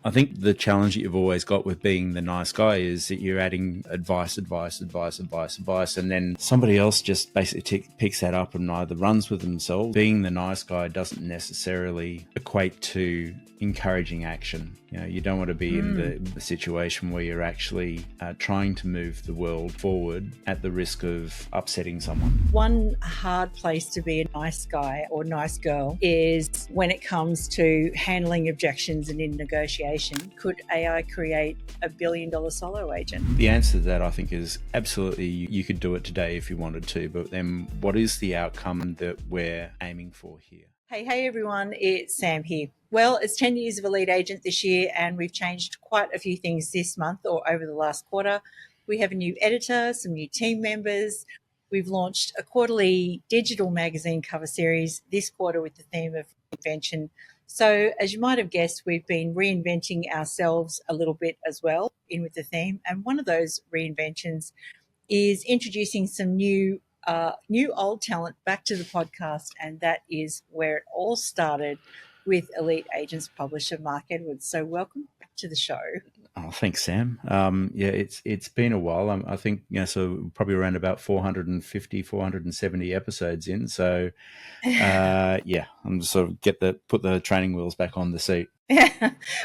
I think the challenge that you've always got with being the nice guy is that you're adding advice, and then somebody else just basically picks that up and either runs with themselves. Being the nice guy doesn't necessarily equate to encouraging action. You know, you don't want to be in the situation where you're actually trying to move the world forward at the risk of upsetting someone. One hard place to be a nice guy or nice girl is when it comes to handling objections and in negotiation. Could AI create a billion-dollar solo agent? The answer to that, I think, is absolutely you could do it today if you wanted to, but then what is the outcome that we're aiming for here? Hey everyone, it's Sam here. Well, it's 10 years of Elite Agent this year, and we've changed quite a few things this month or over the last quarter. We have a new editor, some new team members. We've launched a quarterly digital magazine cover series this quarter with the theme of reinvention. So as you might have guessed, we've been reinventing ourselves a little bit as well in with the theme. And one of those reinventions is introducing some new old talent back to the podcast, and that is where it all started with Elite Agents publisher Mark Edwards. So welcome back to the show. Oh, thanks, Sam. Yeah, it's been a while. I think, so probably around about 450, 470 episodes in. So yeah, I'm just sort of put the training wheels back on the seat.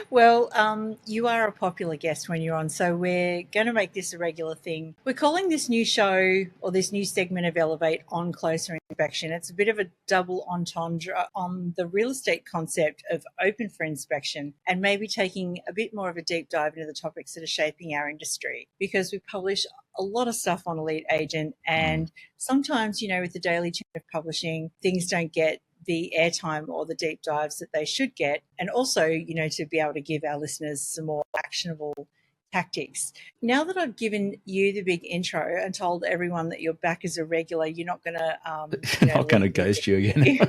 Well, you are a popular guest when you're on, so we're going to make this a regular thing. We're calling this new show or this new segment of Elevate on Closer Inspection. It's a bit of a double entendre on the real estate concept of open for inspection and maybe taking a bit more of a deep dive into the topics that are shaping our industry, because we publish a lot of stuff on Elite Agent, and sometimes, with the daily chain of publishing, things don't get the airtime or the deep dives that they should get, and also, to be able to give our listeners some more actionable tactics. Now that I've given you the big intro and told everyone that you're back as a regular, you're not going to not going to ghost you again.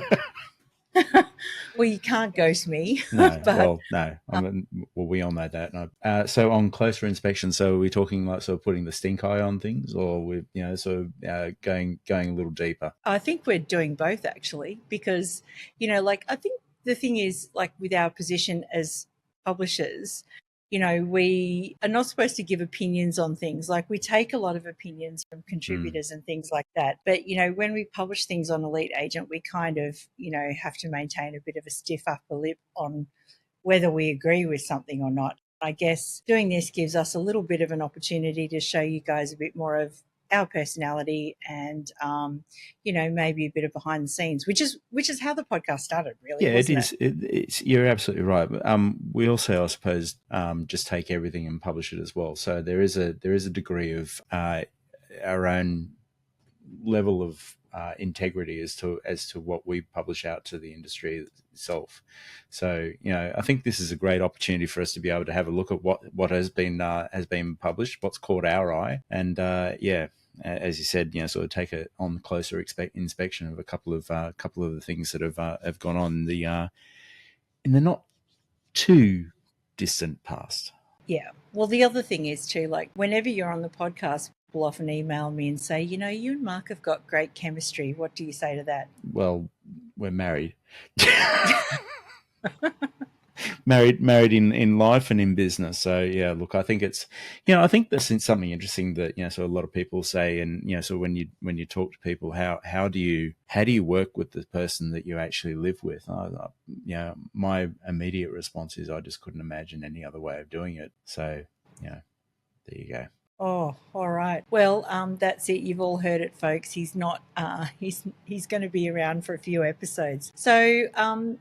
Well, you can't ghost me. No, well, no. We all know that. No. So on closer inspection, so are we talking like sort of putting the stink eye on things, or we're going a little deeper? I think we're doing both, actually, because I think the thing is, like, with our position as publishers, we are not supposed to give opinions on things. Like, we take a lot of opinions from contributors and things like that. But, when we publish things on Elite Agent, we kind of, have to maintain a bit of a stiff upper lip on whether we agree with something or not. I guess doing this gives us a little bit of an opportunity to show you guys a bit more of our personality and, maybe a bit of behind the scenes, which is how the podcast started, really. Yeah, it is. It's, you're absolutely right. We also, I suppose, just take everything and publish it as well. So there is a degree of our own level of integrity as to what we publish out to the industry itself. So I think this is a great opportunity for us to be able to have a look at what has been published, what's caught our eye, and as you said, sort of take it on closer inspection of a couple of the things that have gone on in the not too distant past. Yeah. Well, the other thing is too, like, whenever you're on the podcast, people often email me and say, you and Mark have got great chemistry. What do you say to that? Well, we're married. married in life and in business. So yeah, look, I think it's, I think that's something interesting that, so a lot of people say, and, so when you talk to people, how do you work with the person that you actually live with? My immediate response is I just couldn't imagine any other way of doing it. So, there you go. Oh, all right. Well, that's it. You've all heard it, folks. He's not. He's going to be around for a few episodes. So,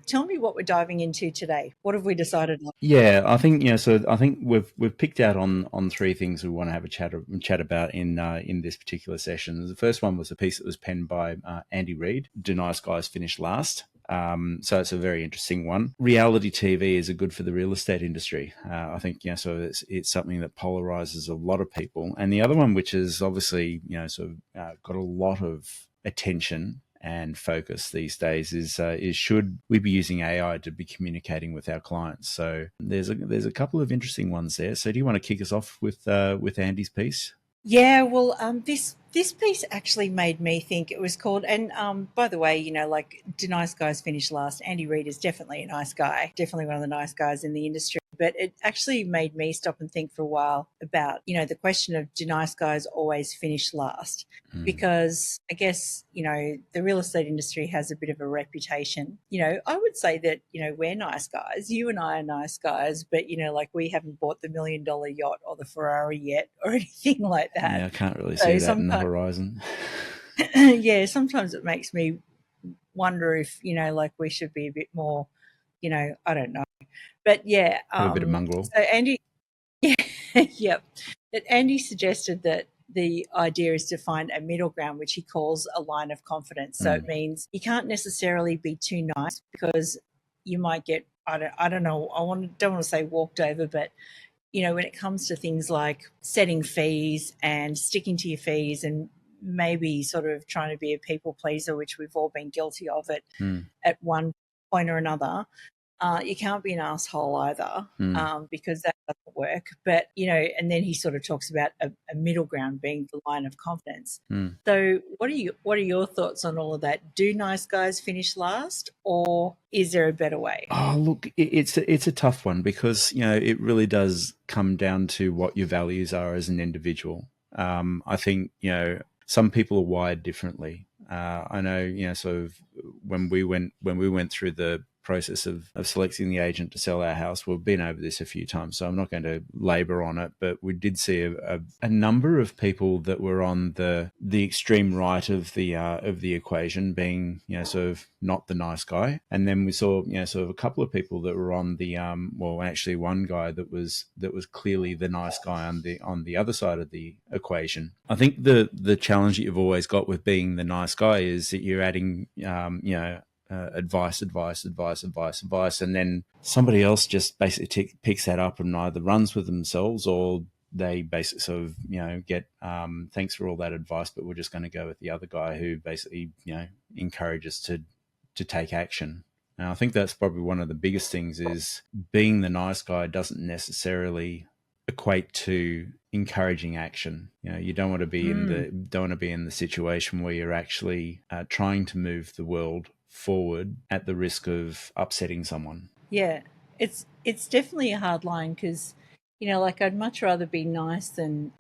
tell me what we're diving into today. What have we decided on? Yeah, I think So I think we've picked out on three things we want to have a chat about in this particular session. The first one was a piece that was penned by Andy Reid. Do nice guys finish last? So it's a very interesting one. Reality TV is good for the real estate industry. I think, so it's something that polarizes a lot of people. And the other one, which is obviously, got a lot of attention and focus these days, is should we be using AI to be communicating with our clients? So there's a couple of interesting ones there. So do you want to kick us off with Andy's piece? Yeah, well, this piece actually made me think. It was called, and by the way, do nice guys finish last? Andy Reid is definitely a nice guy, definitely one of the nice guys in the industry. but it actually made me stop and think for a while about, the question of, do nice guys always finish last? Because I guess, the real estate industry has a bit of a reputation. I would say that, we're nice guys. You and I are nice guys, but, like we haven't bought the $1 million yacht or the Ferrari yet or anything like that. Yeah, I can't really So see that in the horizon. yeah, sometimes it makes me wonder if, like we should be a bit more, I don't know. But yeah. Have a bit of mongrel. So Andy, yeah, yep. That Andy suggested that the idea is to find a middle ground, which he calls a line of confidence. So it means you can't necessarily be too nice because you might get, I don't know, don't want to say walked over, but when it comes to things like setting fees and sticking to your fees and maybe sort of trying to be a people pleaser, which we've all been guilty of at one point or another, you can't be an asshole either, because that doesn't work. But, and then he sort of talks about a middle ground being the line of confidence. So what are your thoughts on all of that? Do nice guys finish last, or is there a better way? Oh, look, it's a tough one because, it really does come down to what your values are as an individual. I think, some people are wired differently. I know, sort of when we went through the process of selecting the agent to sell our house, we've been over this a few times, so I'm not going to labor on it, but we did see a number of people that were on the extreme right of the equation, being, sort of not the nice guy. And then we saw, sort of a couple of people that were on the, well, actually one guy that was clearly the nice guy on the other side of the equation. I think the challenge that you've always got with being the nice guy is that you're adding, advice, and then somebody else just basically picks that up and either runs with themselves, or they basically sort of, get, thanks for all that advice, but we're just going to go with the other guy who basically, encourages to take action. And I think that's probably one of the biggest things, is being the nice guy doesn't necessarily equate to encouraging action. You don't want to be in the situation where you're actually trying to move the world forward at the risk of upsetting someone. Yeah, it's definitely a hard line because, like I'd much rather be nice than,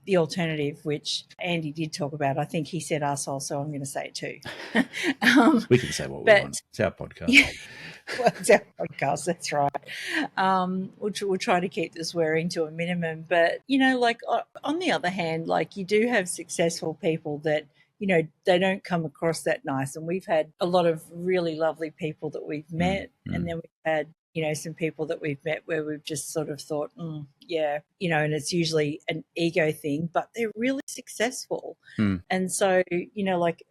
the alternative, which Andy did talk about. I think he said arsehole, so I'm going to say it too. We can say what we want. It's our podcast. Yeah, well, it's our podcast, that's right. We'll try to keep the swearing to a minimum. But, like on the other hand, like you do have successful people that, they don't come across that nice. And we've had a lot of really lovely people that we've met. And then we've had, some people that we've met where we've just sort of thought, yeah, and it's usually an ego thing, but they're really successful. And so, like,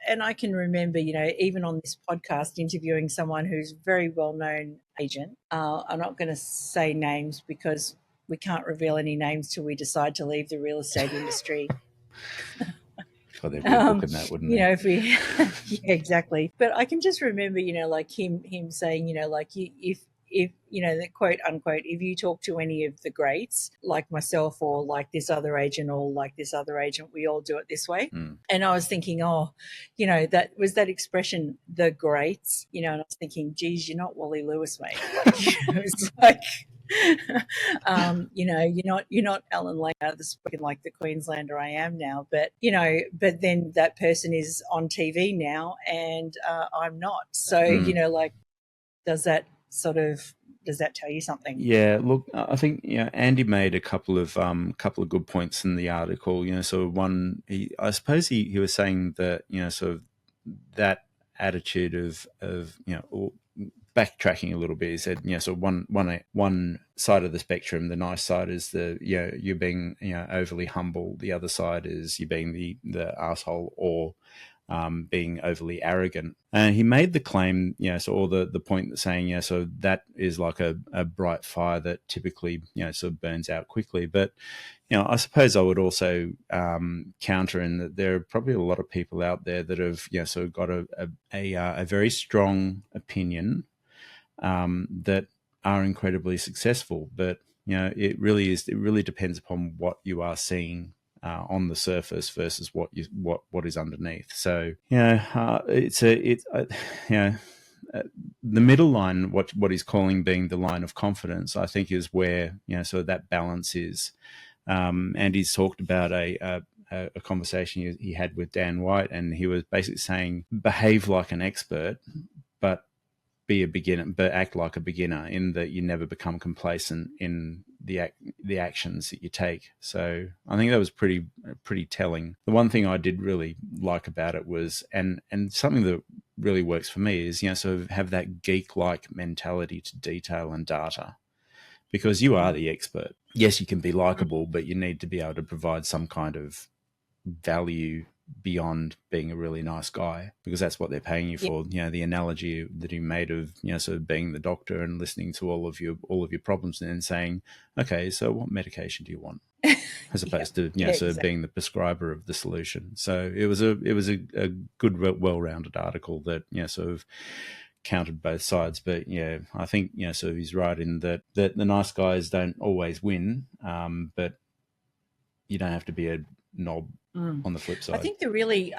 and I can remember, even on this podcast, interviewing someone who's a very well-known agent. I'm not going to say names because we can't reveal any names till we decide to leave the real estate industry. God, they'd be booking that, wouldn't they? If we, yeah, exactly. But I can just remember, like him saying, like if the quote unquote, if you talk to any of the greats, like myself or like this other agent or like this other agent, we all do it this way. And I was thinking, that was that expression, the greats, and I was thinking, geez, you're not Wally Lewis, mate. It's like, you're not Alan Langer, speaking like the Queenslander I am now, but but then that person is on TV now and I'm not. So like, does that tell you something? Yeah, look, I think Andy made a couple of good points in the article. So one, I suppose he was saying that sort of that attitude of backtracking a little bit. He said so one side of the spectrum, the nice side is you're being overly humble. The other side is you being the asshole or being overly arrogant. And he made the claim, or the point that saying, so that is like a bright fire that typically, sort of burns out quickly. But, I suppose I would also counter in that there are probably a lot of people out there that have, sort of got a very strong opinion that are incredibly successful. But, it really depends upon what you are seeing on the surface versus what is underneath. So the middle line, what he's calling being the line of confidence, I think is where, sort of that balance is. And he's talked about a conversation he had with Dan White, and he was basically saying, behave like an expert, but be a beginner, but act like a beginner, in that you never become complacent in the actions that you take. So I think that was pretty telling. The one thing I did really like about it was, and something that really works for me is, sort of have that geek-like mentality to detail and data, because you are the expert. Yes, you can be likable, but you need to be able to provide some kind of value beyond being a really nice guy, because that's what they're paying you for. The analogy that he made of, sort of being the doctor and listening to all of your problems and then saying, okay, so what medication do you want? As opposed to, sort of being the prescriber of the solution. So it was a good, well-rounded article that, sort of counted both sides. But I think, so he's right in that the nice guys don't always win, but you don't have to be a knob on the flip side. I think the really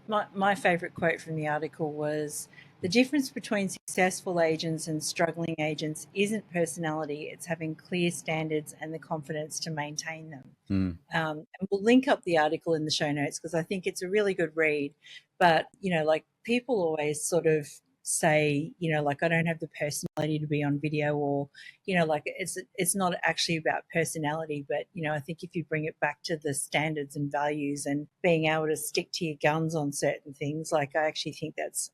my favourite quote from the article was, the difference between successful agents and struggling agents isn't personality, it's having clear standards and the confidence to maintain them. And we'll link up the article in the show notes, because I think it's a really good read. But, like, people always sort of say, like, I don't have the personality to be on video, or, like, it's not actually about personality, but, I think if you bring it back to the standards and values and being able to stick to your guns on certain things, like, I actually think that's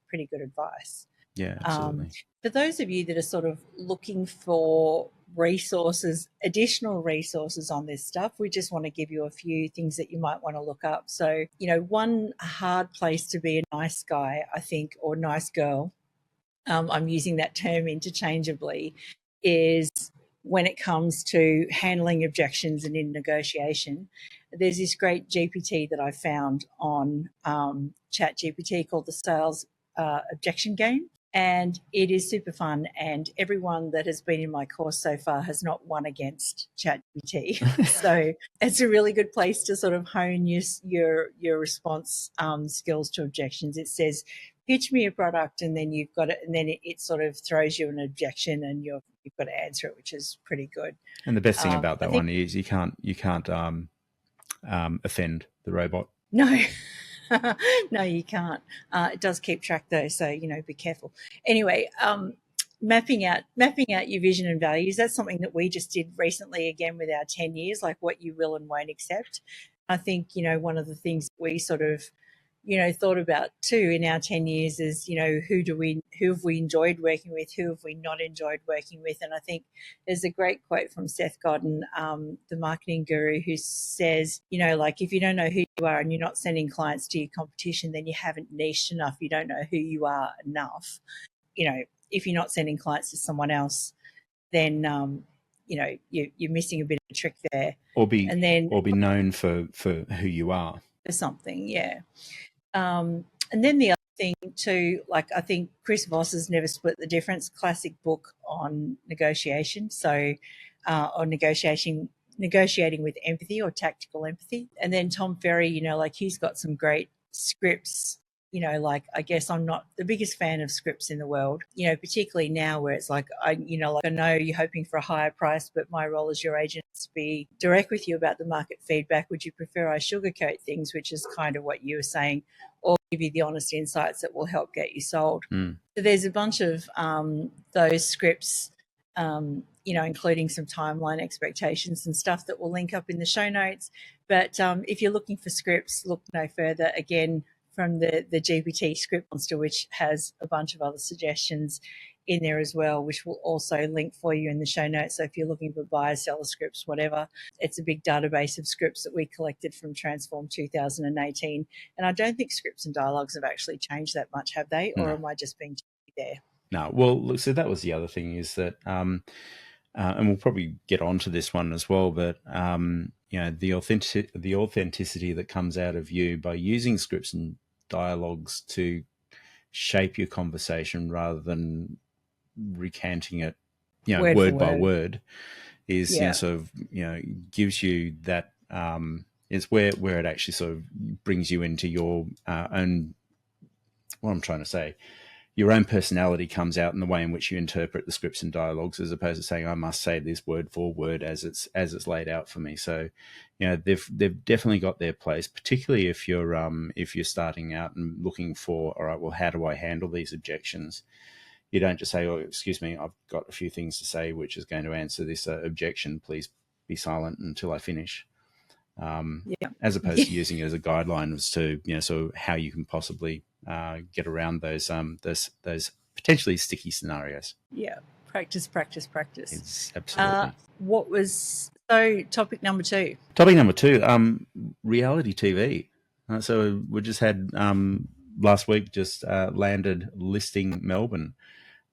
pretty good advice. Yeah, absolutely. For those of you that are sort of looking for additional resources on this stuff, we just want to give you a few things that you might want to look up. So, one hard place to be a nice guy, I think, or nice girl, I'm using that term interchangeably, is when it comes to handling objections and in negotiation. There's this great GPT that I found on ChatGPT called the Sales Objection Game. And it is super fun, and everyone that has been in my course so far has not won against ChatGPT. So it's a really good place to sort of hone your response skills to objections. It says, pitch me a product, and then you've got it, and then it sort of throws you an objection, and you've got to answer it, which is pretty good. And the best thing about that one is you can't offend the robot. No. No, you can't. It does keep track though, so be careful. Anyway, mapping out your vision and values. That's something that we just did recently again with our 10 years, like what you will and won't accept. I think one of the things we sort of thought about too in our 10 years is who have we enjoyed working with, who have we not enjoyed working with. And I think there's a great quote from Seth Godin, the marketing guru, who says, like, if you don't know who you are and you're not sending clients to your competition, then you haven't niched enough, you don't know who you are enough. If you're not sending clients to someone else, then you're missing a bit of a trick there. Or be known for who you are. For something, yeah. And then the other thing too, like, I think Chris Voss has Never Split the Difference, classic book on negotiation. So, or negotiating with empathy or tactical empathy. And then Tom Ferry, like, he's got some great scripts. Like, I guess I'm not the biggest fan of scripts in the world, particularly now where it's like, I know you're hoping for a higher price, but my role as your agent is to be direct with you about the market feedback. Would you prefer I sugarcoat things, which is kind of what you were saying, or give you the honest insights that will help get you sold? So there's a bunch of those scripts, including some timeline expectations and stuff that will link up in the show notes. But if you're looking for scripts, look no further. Again, from the GPT Script Monster, which has a bunch of other suggestions in there as well, which will also link for you in the show notes. So if you're looking for buyer, seller scripts, whatever, it's a big database of scripts that we collected from Transform 2018. And I don't think scripts and dialogues have actually changed that much, have they? Or am I just being there? No. Well, look, so that was the other thing, is that, and we'll probably get onto this one as well, but the authenticity that comes out of you by using scripts and dialogues to shape your conversation rather than recanting it, word by word, is sort of gives you that. It's where it actually sort of brings you into your own. What I'm trying to say, your own personality comes out in the way in which you interpret the scripts and dialogues, as opposed to saying, I must say this word for word as it's laid out for me. So, they've definitely got their place, particularly if you're starting out and looking for, all right, well, how do I handle these objections? You don't just say, oh, excuse me, I've got a few things to say, which is going to answer this objection. Please be silent until I finish. As opposed to using it as a guideline as to, sort of how you can possibly get around those potentially sticky scenarios. Yeah. Practice, practice, practice. It's absolutely. Topic number 2? Topic number 2, reality TV. So we just had last week just landed Listing Melbourne.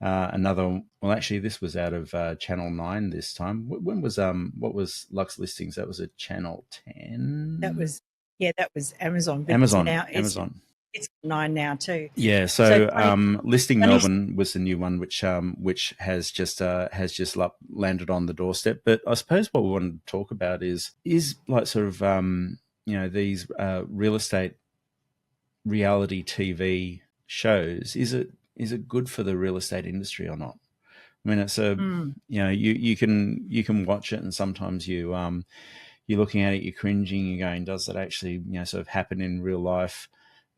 Actually, this was out of Channel 9 this time. When was what was Lux Listings? That was at Channel 10. That was Amazon. But Amazon. It's 9 now too. Yeah. So Listing Melbourne was the new one, which has just landed on the doorstep. But I suppose what we want to talk about is like sort of these real estate reality TV shows. Is it good for the real estate industry or not? I mean, it's you can watch it, and sometimes you're looking at it, you're cringing, you're going, does that actually sort of happen in real life?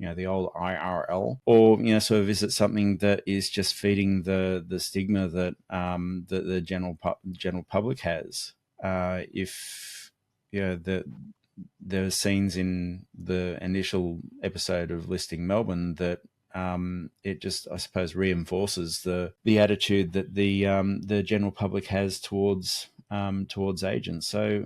The old IRL, or sort of is it something that is just feeding the stigma that the general public has? If there are scenes in the initial episode of Listing Melbourne that it just, I suppose, reinforces the attitude that the general public has towards agents. So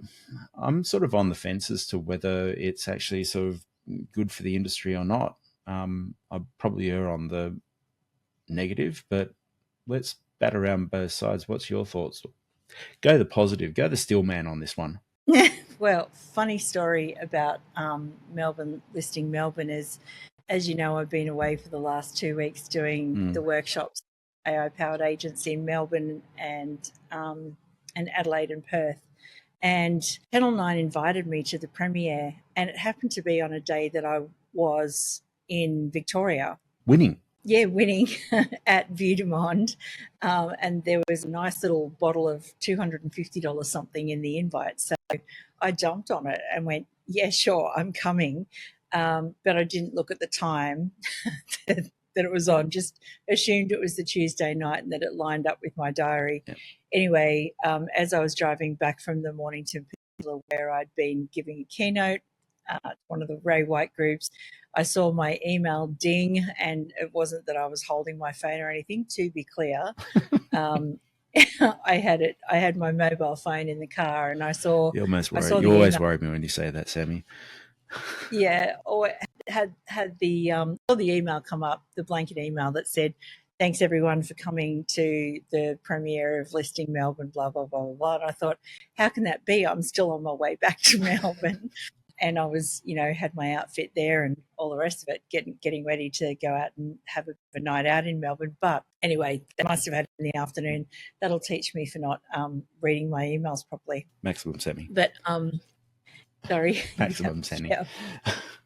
I'm sort of on the fence as to whether it's actually sort of good for the industry or not. I'd probably err on the negative, but let's bat around both sides. What's your thoughts? Go the positive. Go the steel man on this one. Well, funny story about Listing Melbourne is, as you know, I've been away for the last 2 weeks doing the workshops, AI-powered agents in Melbourne and Adelaide and Perth. And Channel 9 invited me to the premiere, and it happened to be on a day that I was in Victoria. Winning. Yeah, winning at Vue de Monde. And there was a nice little bottle of $250 something in the invite. So I jumped on it and went, yeah, sure, I'm coming. But I didn't look at the time that it was on, just assumed it was the Tuesday night and that it lined up with my diary. Yeah. Anyway, as I was driving back from the Mornington Peninsula, where I'd been giving a keynote, one of the Ray White groups, I saw my email ding, and it wasn't that I was holding my phone or anything, to be clear. I had my mobile phone in the car, and I saw. You always worry me when you say that, Sammy. Yeah, or had the saw the email come up, the blanket email that said, "Thanks everyone for coming to the premiere of Listing Melbourne." Blah blah blah blah blah. And I thought, how can that be? I'm still on my way back to Melbourne, and I was, had my outfit there and all the rest of it, getting ready to go out and have a night out in Melbourne. But anyway, they must have had it in the afternoon. That'll teach me for not reading my emails properly. Maximum Sammy. But sorry. Maximum Sammy. Yeah.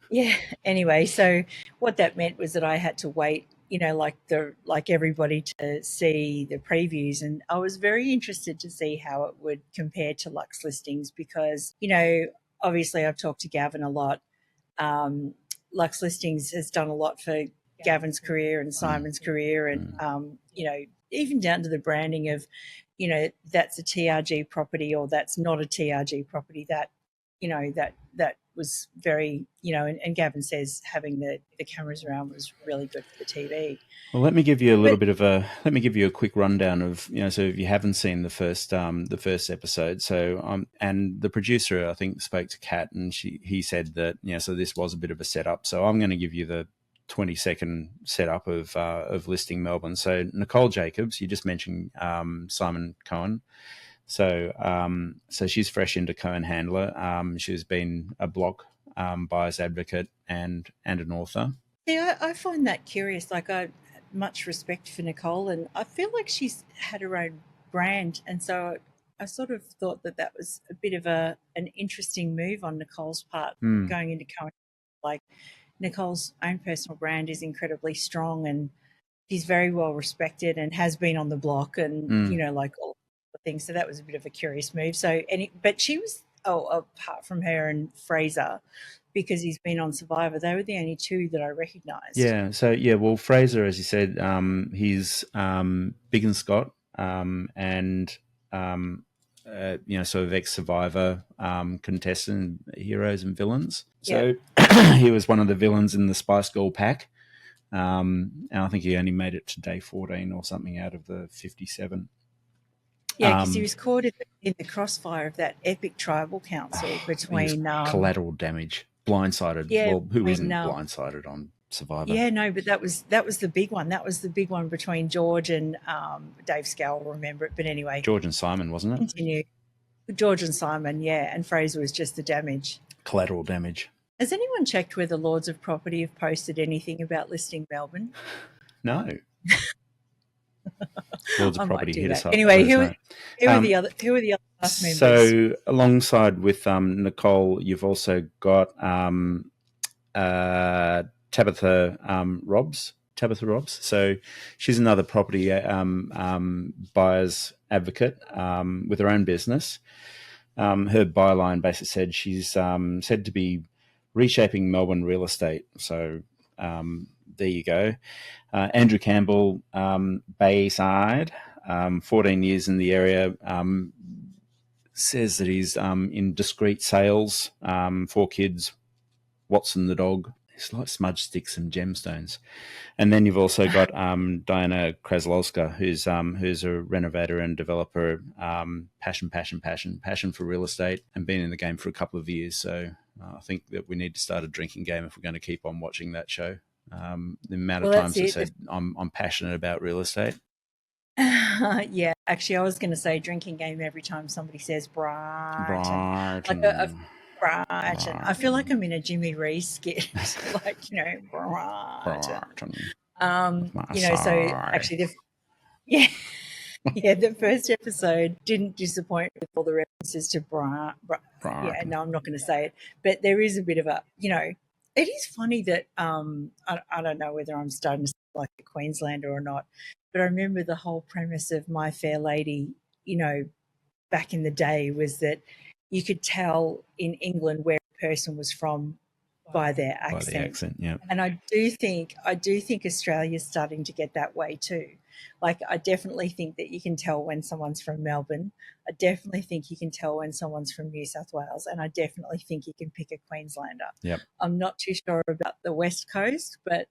Yeah. Anyway, so what that meant was that I had to wait, like everybody, to see the previews, and I was very interested to see how it would compare to Lux Listings because, obviously I've talked to Gavin a lot. Lux Listings has done a lot for Gavin's career and Simon's career, and even down to the branding of, that's a TRG property or that's not a TRG property. That that was very, and Gavin says having the cameras around was really good for the TV. Well, let me give you a quick rundown of, so if you haven't seen the first episode, so and the producer, I think, spoke to Kat, and he said that, so this was a bit of a setup. So I'm going to give you the 20-second setup of Listing Melbourne. So Nicole Jacobs, you just mentioned Simon Cohen. So she's fresh into Cohen Handler. She's been a block buyer's advocate and an author. Yeah, I find that curious. Like, I much respect for Nicole, and I feel like she's had her own brand, and so I sort of thought that was a bit of an interesting move on Nicole's part, going into Cohen. Like, Nicole's own personal brand is incredibly strong, and She's very well respected and has been on the block, and Mm. like all the things. So that was a bit of a curious move. So but she was apart from her and Fraser, because he's been on Survivor, they were the only two that I recognised. Yeah. So yeah, well, Fraser, as you said, he's big and Scott, and sort of ex-Survivor contestant, heroes and villains. Yeah, So he was one of the villains in the Spice Girl pack, and I think he only made it to day 14 or something out of the 57. yeah, because he was caught in the crossfire of that epic tribal council He was between collateral damage, blindsided. yeah, Well, who between isn't blindsided on Survivor? yeah, no, but that was the big one. That was the big one between George and Dave Scow will remember it. But anyway, George and Simon, wasn't it? continue. George and Simon, yeah, and Fraser was just the damage. Collateral damage. Has anyone checked whether Lords of Property have posted anything about listing Melbourne? No. Lords of I might Property do hit that. us up. Anyway, who are the other cast members? So alongside with Nicole, you've also got Tabitha Robbs. So she's another property buyer's advocate with her own business. Her byline basically said she's said to be reshaping Melbourne real estate. So there you go. Andrew Campbell, Bayside, 14 years in the area, says that he's in discreet sales, 4 kids, Watson the dog. It's like smudge sticks and gemstones. And then you've also got Diana Kraslowska, who's a renovator and developer, passion for real estate, and been in the game for a couple of years. So I think that we need to start a drinking game if we're going to keep on watching that show. The amount of times I said I'm passionate about real estate. Yeah, actually, I was going to say drinking game every time somebody says Brighton. Brighton. I feel like I'm in a Jimmy Reese skit, like Brighton. So actually, yeah, the first episode didn't disappoint with all the references to Brighton. Yeah, no, I'm not going to say it, but there is a bit of a, it is funny that I don't know whether I'm starting to sound like a Queenslander or not, but I remember the whole premise of My Fair Lady, back in the day, was that you could tell in England where a person was from by their accent. By the accent, yeah. And I do think Australia's starting to get that way too. Like, I definitely think that you can tell when someone's from Melbourne. I definitely think you can tell when someone's from New South Wales, and I definitely think you can pick a Queenslander. Yep. I'm not too sure about the West Coast, but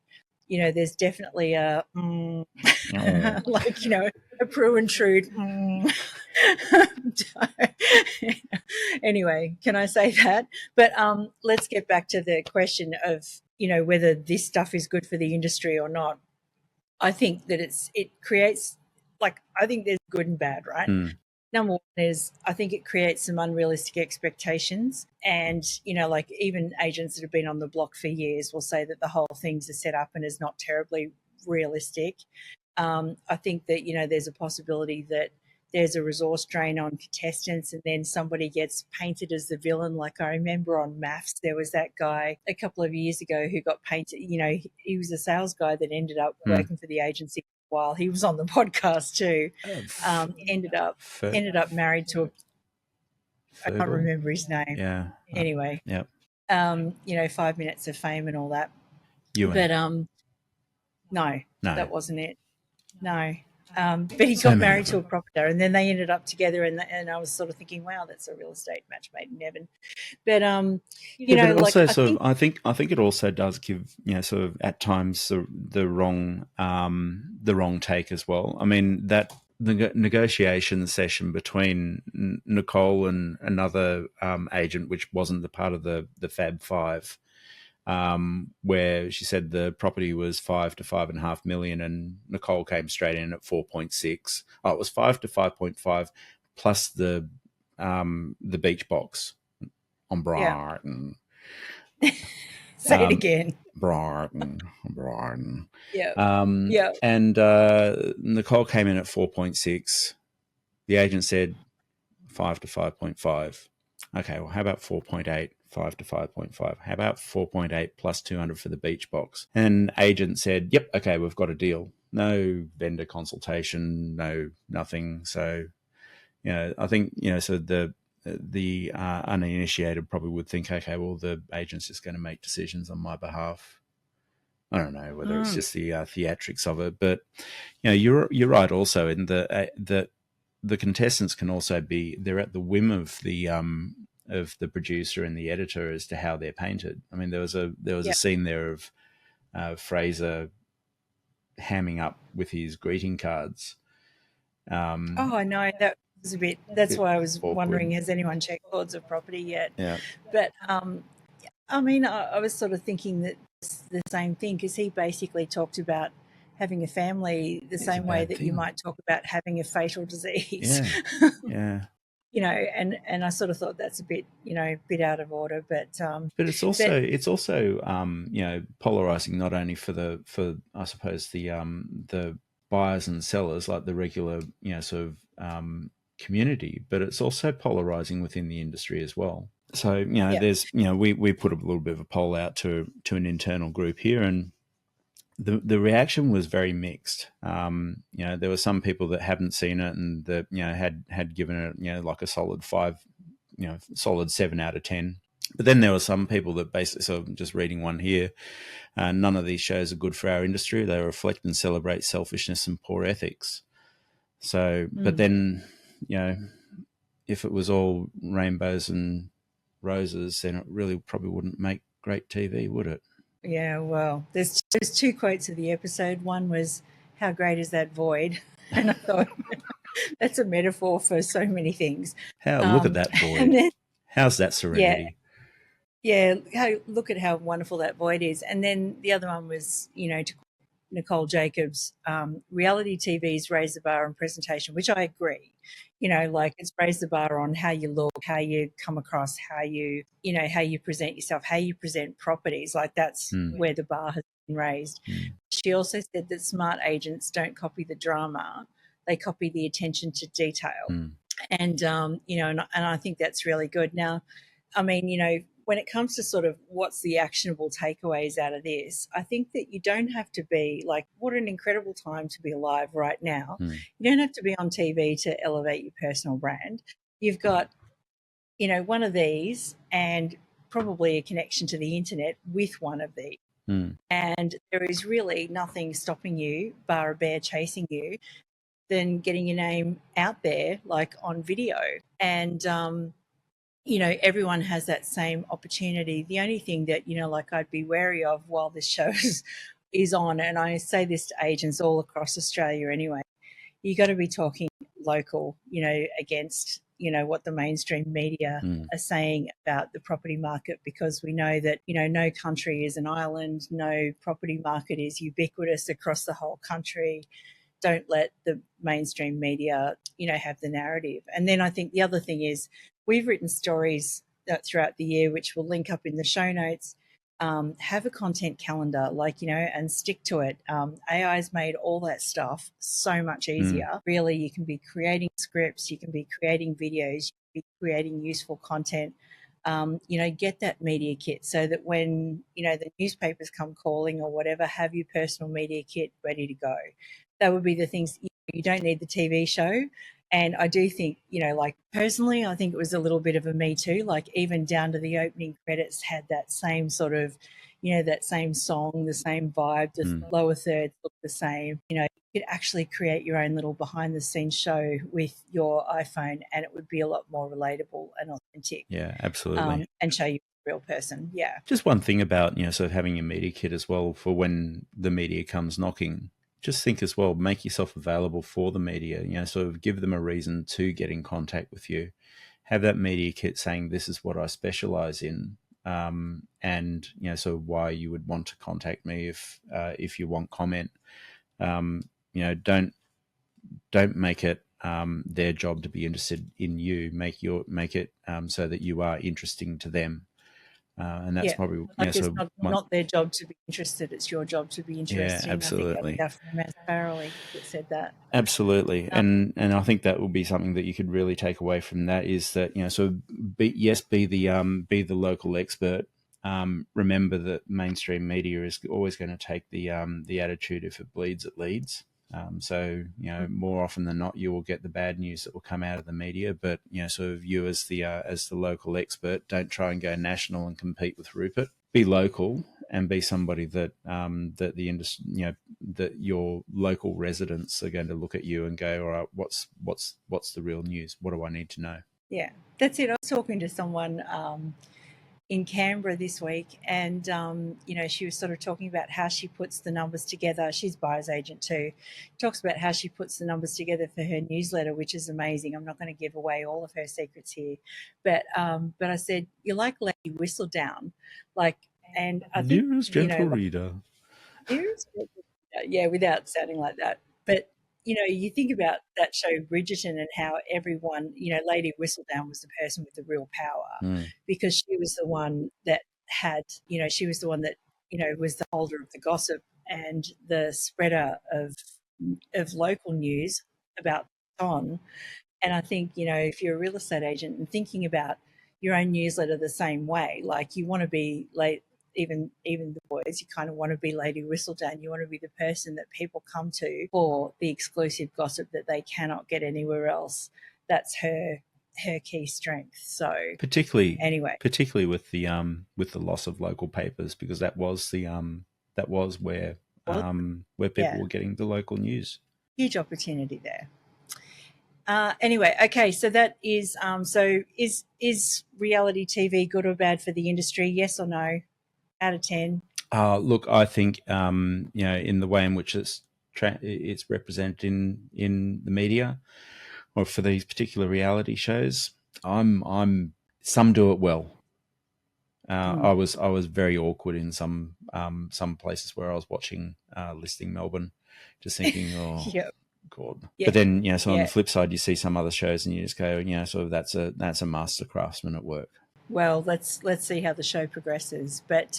there's definitely a a Prue and Trude. Anyway, can I say that? But let's get back to the question of whether this stuff is good for the industry or not. I think that it creates, I think there's good and bad, right? Number one is, I think it creates some unrealistic expectations, and even agents that have been on the block for years will say that the whole thing's a set up and is not terribly realistic. I think that there's a possibility that there's a resource drain on contestants, and then somebody gets painted as the villain. Like, I remember on MAFS, there was that guy a couple of years ago who got painted. He was a sales guy that ended up working for the agency while he was on the podcast too. Ended up married to I can't remember his name. Yeah. Anyway. Yep. 5 minutes of fame and all that. But no, that wasn't it. No. But he got married to a property, and then they ended up together, and I was sort of thinking, wow, that's a real estate match made in heaven. But but also I think it also does give sort of at times the wrong take as well. I mean, that the negotiation session between Nicole and another agent, which wasn't the part of the Fab Five, where she said the property was 5 to 5.5 million, and Nicole came straight in at 4.6. Oh, it was 5 to 5.5 plus the beach box on Brighton. Yeah. Say it again. Brighton. Yeah. And Nicole came in at 4.6. The agent said 5 to 5.5. Okay, well, how about 4.8? 5 to 5.5. How about 4.8 plus 200 for the beach box? And agent said, yep, okay, we've got a deal. no vendor consultation, no nothing. So, I think, so the uninitiated probably would think, okay, well, the agent's just going to make decisions on my behalf. I don't know whether it's just the theatrics of it, but you're right also in the contestants can also be, they're at the whim of the producer and the editor as to how they're painted. I mean, there was a scene there of Fraser hamming up with his greeting cards. I know that was a bit. That's why I was awkward. wondering, has anyone checked Lords of Property yet? Yeah. But I mean, I was sort of thinking that it's the same thing, because he basically talked about having a family the same way that you might talk about having a fatal disease. Yeah. And I sort of thought that's a bit, bit out of order, but it's also polarizing, not only for I suppose the buyers and sellers, like the regular sort of community, but it's also polarizing within the industry as well. So there's we put a little bit of a poll out to an internal group here, and the reaction was very mixed. There were some people that hadn't seen it and that had given it like a solid 5, solid 7 out of 10. But then there were some people that basically, so I'm just reading one here, none of these shows are good for our industry. They reflect and celebrate selfishness and poor ethics. So, but then, if it was all rainbows and roses, then it really probably wouldn't make great TV, would it? Yeah, well, there's 2 quotes of the episode. One was, "How great is that void?" And I thought that's a metaphor for so many things. Look at that void. Then, how's that serenity? Yeah, look at how wonderful that void is. And then the other one was, to Nicole Jacobs, reality TV's raised the bar on presentation, which I agree. Like, it's raised the bar on how you look, how you come across, how you present yourself, how you present properties. Like, that's where the bar has been raised. She also said that smart agents don't copy the drama, they copy the attention to detail. And, and I think that's really good. Now, I mean, when it comes to sort of what's the actionable takeaways out of this, I think that you don't have to be like, what an incredible time to be alive right now. You don't have to be on TV to elevate your personal brand. You've got, one of these and probably a connection to the internet with one of these. And there is really nothing stopping you, bar a bear chasing you, than getting your name out there, like on video. And, everyone has that same opportunity. The only thing that, like, I'd be wary of while this show is on, and I say this to agents all across Australia anyway, you got to be talking local, against, what the mainstream media are saying about the property market, because we know that, no country is an island, no property market is ubiquitous across the whole country. Don't let the mainstream media, have the narrative. And then I think the other thing is, we've written stories throughout the year, which will link up in the show notes. Have a content calendar, and stick to it. AI's made all that stuff so much easier. Really, you can be creating scripts, you can be creating videos, you can be creating useful content. Get that media kit so that when, the newspapers come calling or whatever, have your personal media kit ready to go. That would be the things. You don't need the TV show. And I do think, personally, I think it was a little bit of a Me Too, like even down to the opening credits had that same sort of, that same song, the same vibe, the lower thirds look the same. You could actually create your own little behind the scenes show with your iPhone, and it would be a lot more relatable and authentic. Yeah, absolutely. And show you a real person. Yeah. Just one thing about, sort of having your media kit as well for when the media comes knocking. Just think as well, make yourself available for the media, sort of give them a reason to get in contact with you. Have that media kit saying, this is what I specialize in, and, so why you would want to contact me if you want comment. Don't make it their job to be interested in you. Make it so that you are interesting to them. And that's probably it's not their job to be interested; it's your job to be interested. Yeah, absolutely. I think that Farrelly that said that. Absolutely, and I think that will be something that you could really take away from that is that be the local expert, remember that mainstream media is always going to take the attitude, if it bleeds, it leads. So, more often than not, you will get the bad news that will come out of the media. But, sort of you as the local expert, don't try and go national and compete with Rupert. Be local and be somebody that that the industry, that your local residents are going to look at you and go, all right, what's the real news? What do I need to know? Yeah, that's it. I was talking to someone in Canberra this week, and she was sort of talking about how she puts the numbers together. She's a buyer's agent too. Talks about how she puts the numbers together for her newsletter, which is amazing. I'm not going to give away all of her secrets here, but I said, you're like Lady Whistledown, and I think Dearest gentle reader. yeah, without sounding like that. But you think about that show Bridgerton and how everyone, Lady Whistledown was the person with the real power because she was the one that had, she was the one that, was the holder of the gossip and the spreader of local news about on. And I think, if you're a real estate agent and thinking about your own newsletter the same way, like you want to be late, even the boys, you kind of want to be Lady Whistledown. You want to be the person that people come to for the exclusive gossip that they cannot get anywhere else. That's her key strength. So particularly with the loss of local papers, because that was where people were getting the local news. Huge opportunity there. Anyway, okay, so that is so is reality TV good or bad for the industry? Yes or no? Out of 10? Look, I think in the way in which it's represented in the media, or for these particular reality shows, some do it well. I was very awkward in some places where I was watching Listing Melbourne, just thinking, oh. Yep. God. Yep. But then, so on the flip side, you see some other shows and you just go, sort of that's a master craftsman at work. Well, let's see how the show progresses. But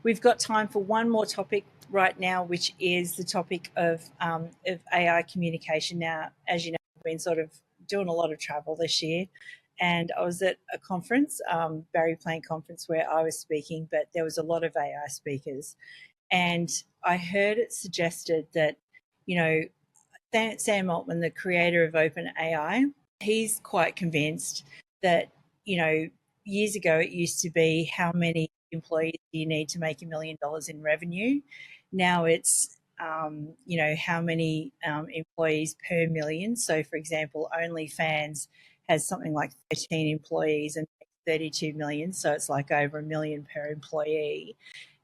we've got time for one more topic right now, which is the topic of AI communication. Now, as you know, I've been sort of doing a lot of travel this year, and I was at a conference, Barry Plain conference, where I was speaking, but there was a lot of AI speakers, and I heard it suggested that, Sam Altman, the creator of OpenAI, he's quite convinced that, years ago it used to be how many employees do you need to make $1 million in revenue. Now it's, how many employees per million. So, for example, OnlyFans has something like 13 employees and 32 million. So it's like over $1 million per employee.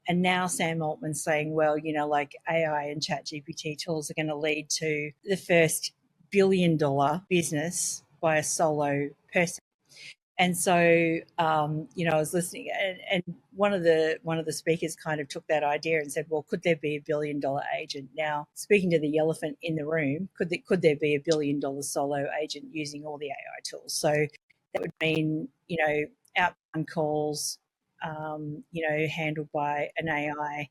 And now Sam Altman's saying, well, like AI and ChatGPT tools are going to lead to the first $1 billion business by a solo person. And so, I was listening, and one of the speakers kind of took that idea and said, well, could there be $1 billion agent? Now, speaking to the elephant in the room, could there be $1 billion solo agent using all the AI tools? So that would mean, outbound calls, handled by an AI,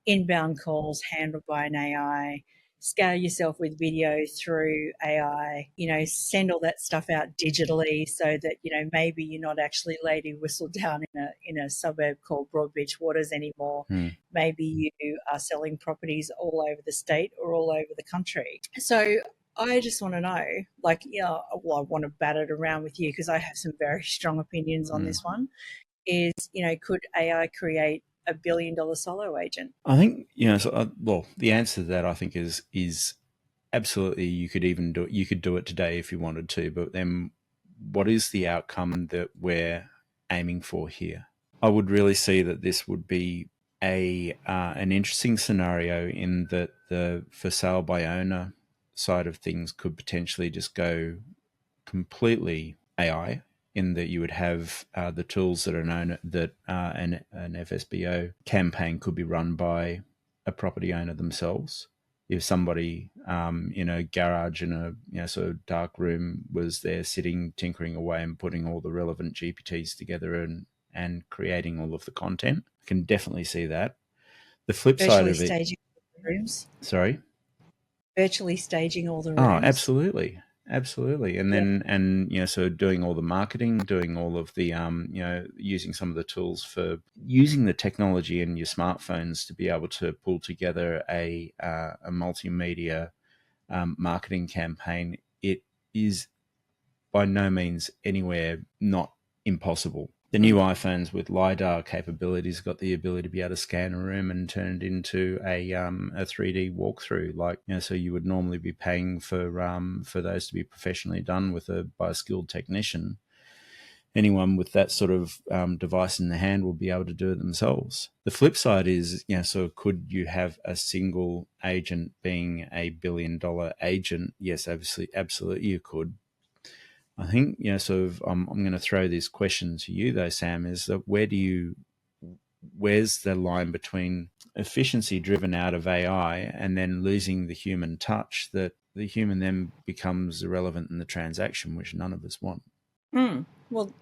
inbound calls handled by an AI, scale yourself with video through AI, send all that stuff out digitally so that, maybe you're not actually Lady Whistledown in a suburb called Broadbeach Waters anymore. Maybe you are selling properties all over the state or all over the country. So I just want to know, I want to bat it around with you because I have some very strong opinions on this one. Is, could AI create a $1 billion solo agent? I think, the answer to that, I think, is absolutely. You could do it today if you wanted to, but then what is the outcome that we're aiming for here? I would really see that this would be an interesting scenario in that the for sale by owner side of things could potentially just go completely AI, in that you would have the tools that an FSBO campaign could be run by a property owner themselves. If somebody in a garage in a sort of dark room was there sitting, tinkering away and putting all the relevant GPTs together and creating all of the content, I can definitely see that. The flip side of it, staging all the rooms. sorry, Virtually staging all the rooms. Oh, absolutely. Absolutely. And Yeah. then, and, so doing all the marketing, doing all of the, using some of the tools for using the technology in your smartphones to be able to pull together a multimedia marketing campaign. It is by no means anywhere not impossible. The new iPhones with LiDAR capabilities got the ability to be able to scan a room and turn it into a 3D walkthrough. Like, so you would normally be paying for those to be professionally done by a skilled technician. Anyone with that sort of device in the hand will be able to do it themselves. The flip side is, so could you have a single agent being $1 billion agent? Yes, obviously, absolutely, you could. I think, sort of, I'm going to throw this question to you though, Sam, is that where's the line between efficiency driven out of AI and then losing the human touch, that the human then becomes irrelevant in the transaction, which none of us want? Well,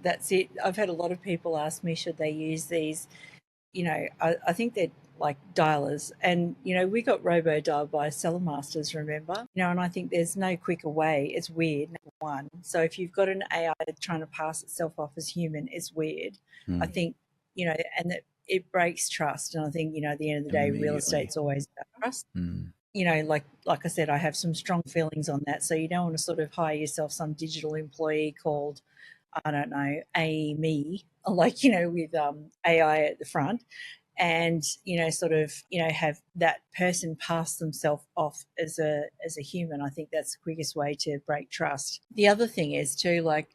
that's it. I've had a lot of people ask me, should they use these? I think they're like dialers. And, we got robo dialed by seller masters, remember? And I think there's no quicker way. It's weird, number one. So if you've got an AI trying to pass itself off as human, it's weird. I think, and that it breaks trust. And I think, at the end of the day, real Immediately. estate's always about trust. Like I said, I have some strong feelings on that. So you don't want to sort of hire yourself some digital employee called, I don't know, Amy, like, with AI at the front, and, sort of, have that person pass themselves off as a human. I think that's the quickest way to break trust. The other thing is too, like,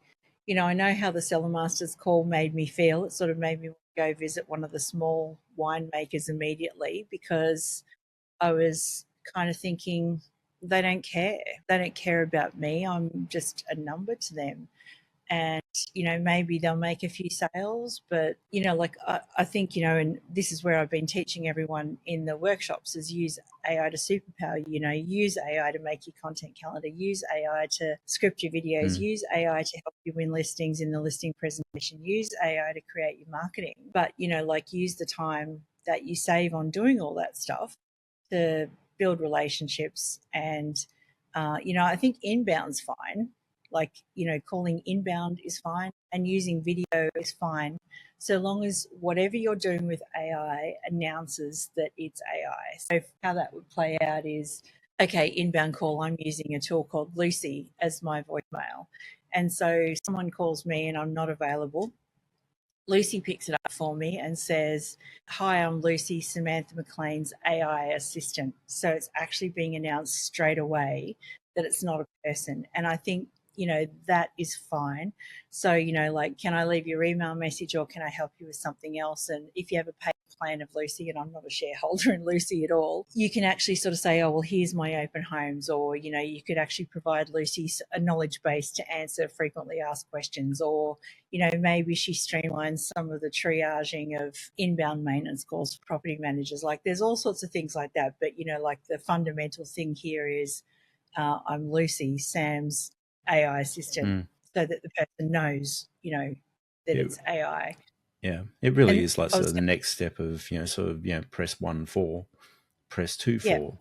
I know how the Cellar Masters call made me feel. It sort of made me want to go visit one of the small winemakers immediately, because I was kind of thinking, they don't care. They don't care about me. I'm just a number to them. And, maybe they'll make a few sales, but, like I think, and this is where I've been teaching everyone in the workshops, is use AI to superpower, use AI to make your content calendar, use AI to script your videos, use AI to help you win listings in the listing presentation, use AI to create your marketing. But, like, use the time that you save on doing all that stuff to build relationships. And, I think inbound's fine. Like, calling inbound is fine, and using video is fine, so long as whatever you're doing with AI announces that it's AI. So how that would play out is, okay, inbound call, I'm using a tool called Lucy as my voicemail. And so someone calls me and I'm not available. Lucy picks it up for me and says, "Hi, I'm Lucy, Samantha McLean's AI assistant." So it's actually being announced straight away that it's not a person. And I think, that is fine. So, like, can I leave your email message, or can I help you with something else? And if you have a paid plan of Lucy, and I'm not a shareholder in Lucy at all, you can actually sort of say, oh, well, here's my open homes. Or, you could actually provide Lucy a knowledge base to answer frequently asked questions. Or, maybe she streamlines some of the triaging of inbound maintenance calls for property managers. Like, there's all sorts of things like that. But, like, the fundamental thing here is, I'm Lucy, Sam's AI assistant, so that the person knows, that it's AI. Yeah, it really And is like I sort was, of the next step of, sort of, press 1 for, press 2 yeah, for.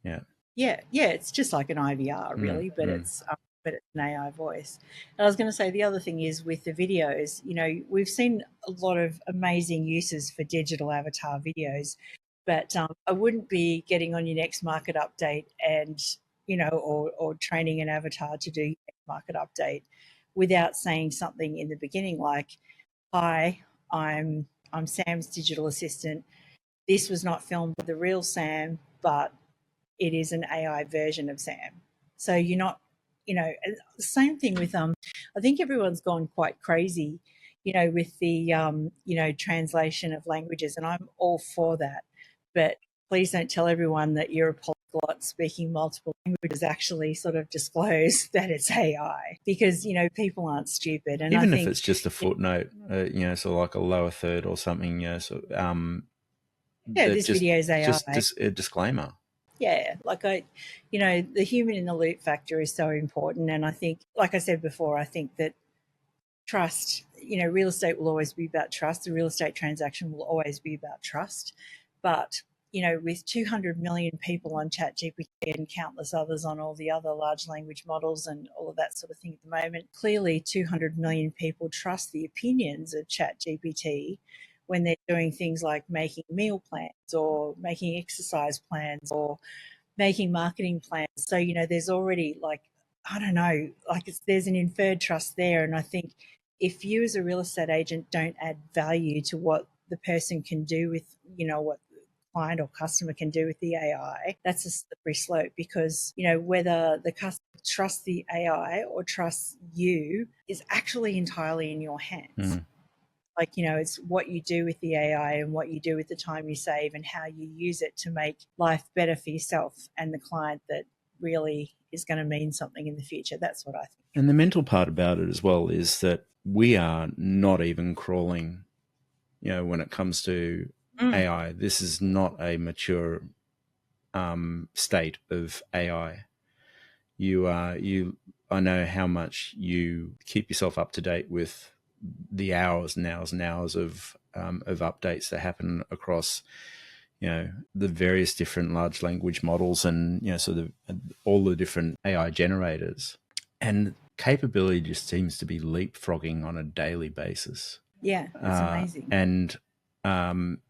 Yeah. yeah. It's just like an IVR, really, but it's an AI voice. And I was going to say, the other thing is with the videos. We've seen a lot of amazing uses for digital avatar videos, but I wouldn't be getting on your next market update and, or training an avatar to do your next market update without saying something in the beginning like, "Hi, I'm Sam's digital assistant. This was not filmed with the real Sam, but it is an AI version of Sam." So you're not, same thing with I think everyone's gone quite crazy, with the translation of languages, and I'm all for that. But please don't tell everyone that you're a polyglot speaking multiple languages. Actually, sort of disclose that it's AI, because people aren't stupid. And I Even if think, it's just a footnote, sort of like a lower third or something, so yeah, that this video is AI. just a disclaimer. Yeah, like the human in the loop factor is so important. And I think, like I said before, I think that trust, real estate will always be about trust. The real estate transaction will always be about trust. But with 200 million people on ChatGPT and countless others on all the other large language models and all of that sort of thing at the moment, clearly 200 million people trust the opinions of ChatGPT when they're doing things like making meal plans or making exercise plans or making marketing plans. So, there's already I don't know, there's an inferred trust there. And I think if you as a real estate agent don't add value to what the person can do with, what client or customer can do with the AI, that's a slippery slope because, whether the customer trusts the AI or trusts you is actually entirely in your hands. It's what you do with the AI and what you do with the time you save and how you use it to make life better for yourself and the client that really is going to mean something in the future. That's what I think. And the mental part about it as well is that we are not even crawling, when it comes to AI. This is not a mature state of AI. I know how much you keep yourself up to date with the hours and hours and hours of updates that happen across, the various different large language models and, sort of all the different AI generators. And capability just seems to be leapfrogging on a daily basis. Yeah, it's amazing. And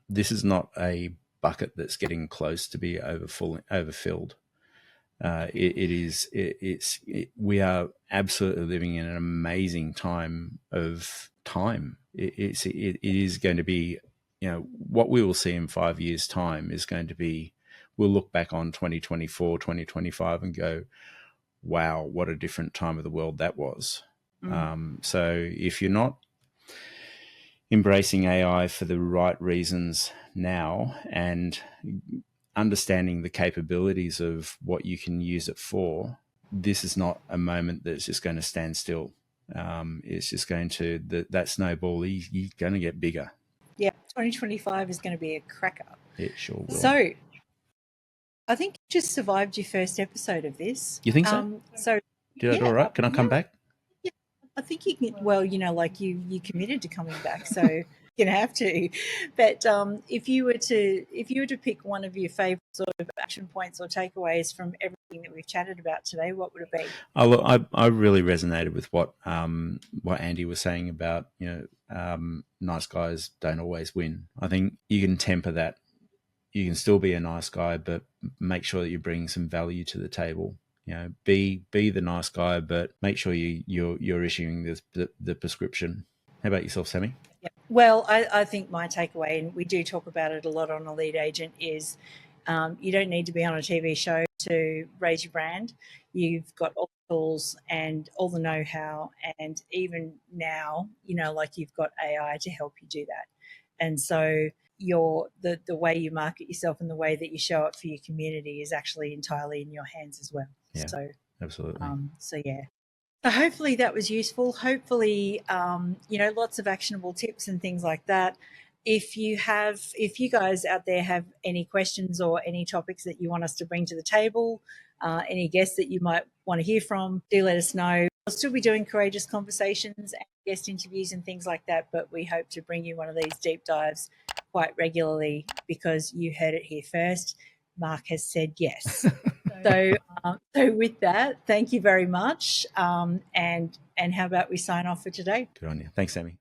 this is not a bucket that's getting close to be overfilled. We are absolutely living in an amazing time of time. It is going to be, what we will see in 5 years' time is going to be, we'll look back on 2024, 2025 and go, wow, what a different time of the world that was. So if you're not embracing AI for the right reasons now and understanding the capabilities of what you can use it for, this is not a moment that's just going to stand still. It's just going to, that snowball, you're going to get bigger. Yeah, 2025 is going to be a cracker. It sure will. So I think you just survived your first episode of this. You think so? Did I do all right? Can I come back? Yeah, I think you can. Well, you committed to coming back, so you're gonna have to. But if you were to pick one of your favourite sort of action points or takeaways from everything that we've chatted about today, what would it be? I really resonated with what Andy was saying about nice guys don't always win. I think you can temper that. You can still be a nice guy, but make sure that you bring some value to the table. Be the nice guy, but make sure you're issuing the prescription. How about yourself, Sammy? Yeah. Well, I think my takeaway, and we do talk about it a lot on A Lead Agent, is you don't need to be on a TV show to raise your brand. You've got all the tools and all the know-how, and even now, you've got AI to help you do that. And so the way you market yourself and the way that you show up for your community is actually entirely in your hands as well. Yeah, so absolutely. So hopefully that was useful. Hopefully, lots of actionable tips and things like that. If you guys out there have any questions or any topics that you want us to bring to the table, any guests that you might want to hear from, do let us know. We'll still be doing courageous conversations and guest interviews and things like that, but we hope to bring you one of these deep dives quite regularly because you heard it here first. Mark has said yes. So with that, thank you very much. And how about we sign off for today? Good on you. Thanks, Sammy.